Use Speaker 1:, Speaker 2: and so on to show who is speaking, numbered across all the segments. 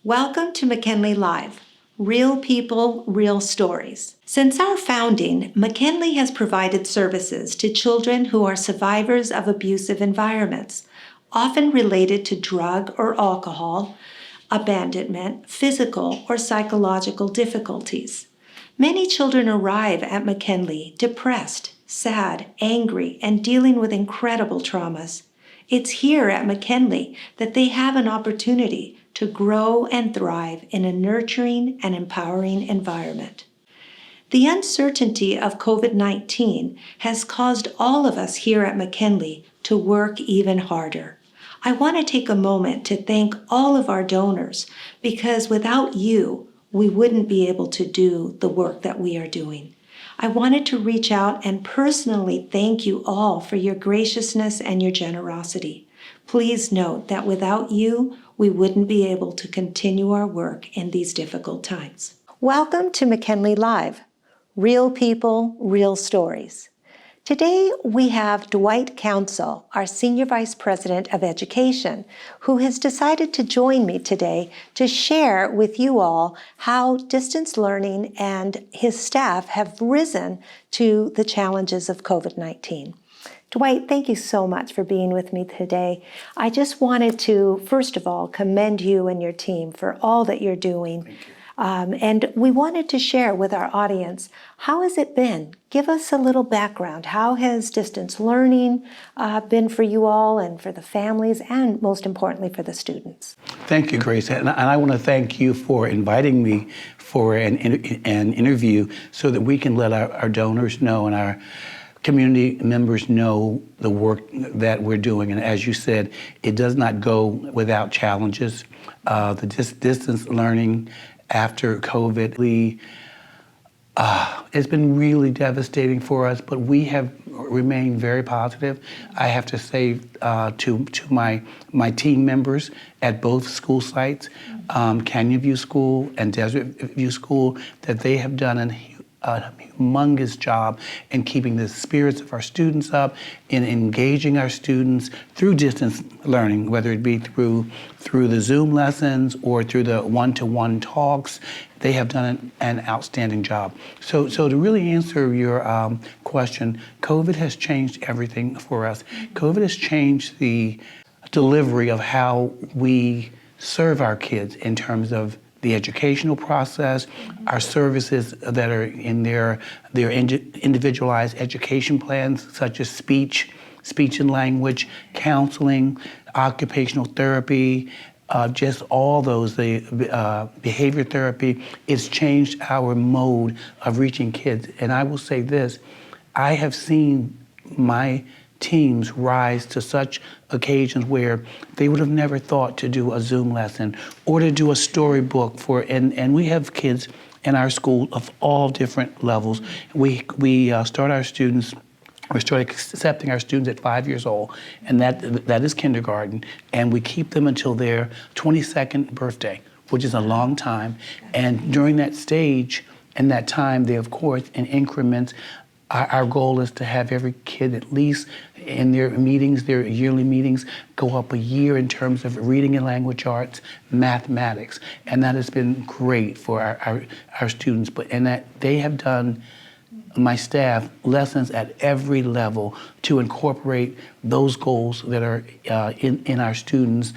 Speaker 1: Welcome to McKinley Live, Real People, Real Stories. Since our founding, McKinley has provided services to children who are survivors of abusive environments, often related to drug or alcohol, abandonment, physical or psychological difficulties. Many children arrive at McKinley depressed, sad, angry, and dealing with incredible traumas. It's here at McKinley that they have an opportunity to grow and thrive in a nurturing and empowering environment. The uncertainty of COVID-19 has caused all of us here at McKinley to work even harder. I want to take a moment to thank all of our donors because without you, we wouldn't be able to do the work that we are doing. I wanted to reach out and personally thank you all for your graciousness and your generosity. Please note that without you, we wouldn't be able to continue our work in these difficult times. Welcome to McKinley Live, Real People, Real Stories. Today we have Dwight Counsel, our Senior Vice President of Education, who has decided to join me today to share with you all how distance learning and his staff have risen to the challenges of COVID-19. Dwight, thank you so much for being with me today. I just wanted to, first of all, commend you and your team for all that you're doing.
Speaker 2: Thank you.
Speaker 1: And we wanted to share with our audience, how has it been? Give us a little background. How has distance learning been for you all and for the families and most importantly for the students?
Speaker 2: Thank you, Grace. And I want to thank you for inviting me for an interview so that we can let our donors know and our community members know the work that we're doing. And as you said, it does not go without challenges. The distance learning after COVID, it's been really devastating for us, but we have remained very positive. I have to say to my team members at both school sites, Canyon View School and Desert View School, that they have done a humongous job in keeping the spirits of our students up, in engaging our students through distance learning, whether it be through the Zoom lessons or through the one-to-one talks. They have done an outstanding job. So to really answer your question, COVID has changed everything for us. COVID has changed the delivery of how we serve our kids in terms of the educational process, our services that are in their individualized education plans, such as speech and language, counseling, occupational therapy, just all those, the behavior therapy. It's changed our mode of reaching kids. And I will say this, I have seen my teams rise to such occasions where they would have never thought to do a Zoom lesson or to do a storybook and we have kids in our school of all different levels. We start our students, we start accepting our students at 5 years old, and that is kindergarten, and we keep them until their 22nd birthday, which is a long time. And during that stage and that time, they, of course, in increments, our goal is to have every kid at least in their meetings, their yearly meetings, go up a year in terms of reading and language arts, mathematics. And that has been great for our students. And that they have done, my staff, lessons at every level to incorporate those goals that are in our students'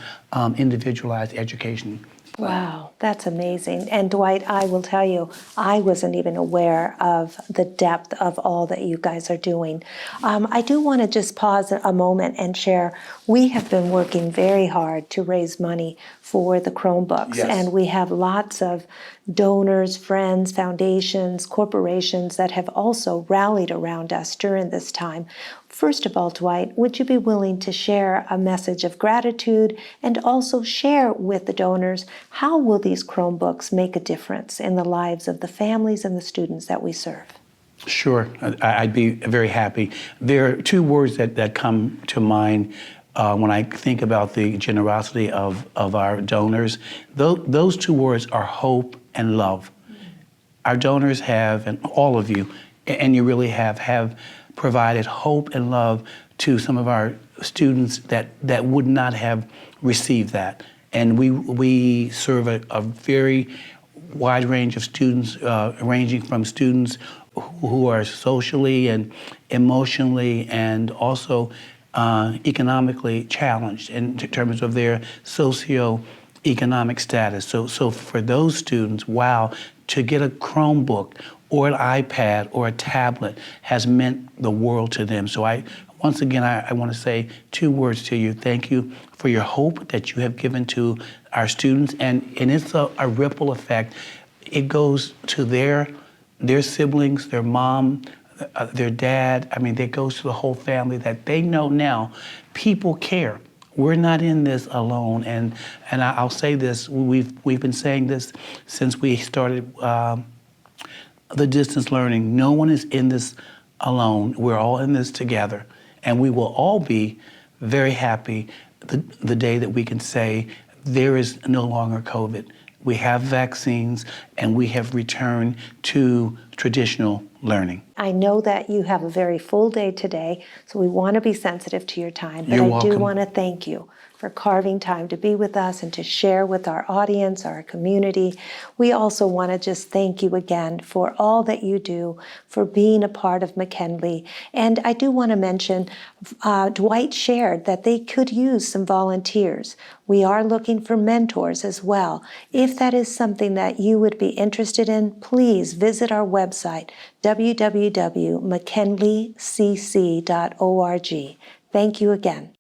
Speaker 2: individualized education.
Speaker 1: Wow, that's amazing. And Dwight, I will tell you, I wasn't even aware of the depth of all that you guys are doing. I do want to just pause a moment and share, we have been working very hard to raise money for the Chromebooks.
Speaker 2: Yes.
Speaker 1: And we have lots of donors, friends, foundations, corporations that have also rallied around us during this time. First of all, Dwight, would you be willing to share a message of gratitude and also share with the donors how will these Chromebooks make a difference in the lives of the families and the students that we serve?
Speaker 2: Sure, I'd be very happy. There are two words that come to mind when I think about the generosity of our donors. Those two words are hope and love. Our donors have, and all of you, and you really have provided hope and love to some of our students that would not have received that. And we serve a very wide range of students, ranging from students who are socially and emotionally and also economically challenged in terms of their socioeconomic status. So for those students, wow, to get a Chromebook or an iPad or a tablet has meant the world to them. So once again, I want to say 2 words to you. Thank you for your hope that you have given to our students. And it's a ripple effect. It goes to their siblings, their mom, their dad. I mean, it goes to the whole family that they know now people care. We're not in this alone. And I'll say this, we've been saying this since we started the distance learning. No one is in this alone. We're all in this together. And we will all be very happy the day that we can say there is no longer COVID. We have vaccines and we have returned to traditional learning.
Speaker 1: I know that you have a very full day today, so we want to be sensitive to your time, but
Speaker 2: You're
Speaker 1: I
Speaker 2: welcome.
Speaker 1: do want to thank you for carving time to be with us and to share with our audience, our community. We also want to just thank you again for all that you do, for being a part of McKinley. And I do want to mention, Dwight shared that they could use some volunteers. We are looking for mentors as well. If that is something that you would be interested in, please visit our website, www.mckinleycc.org. Thank you again.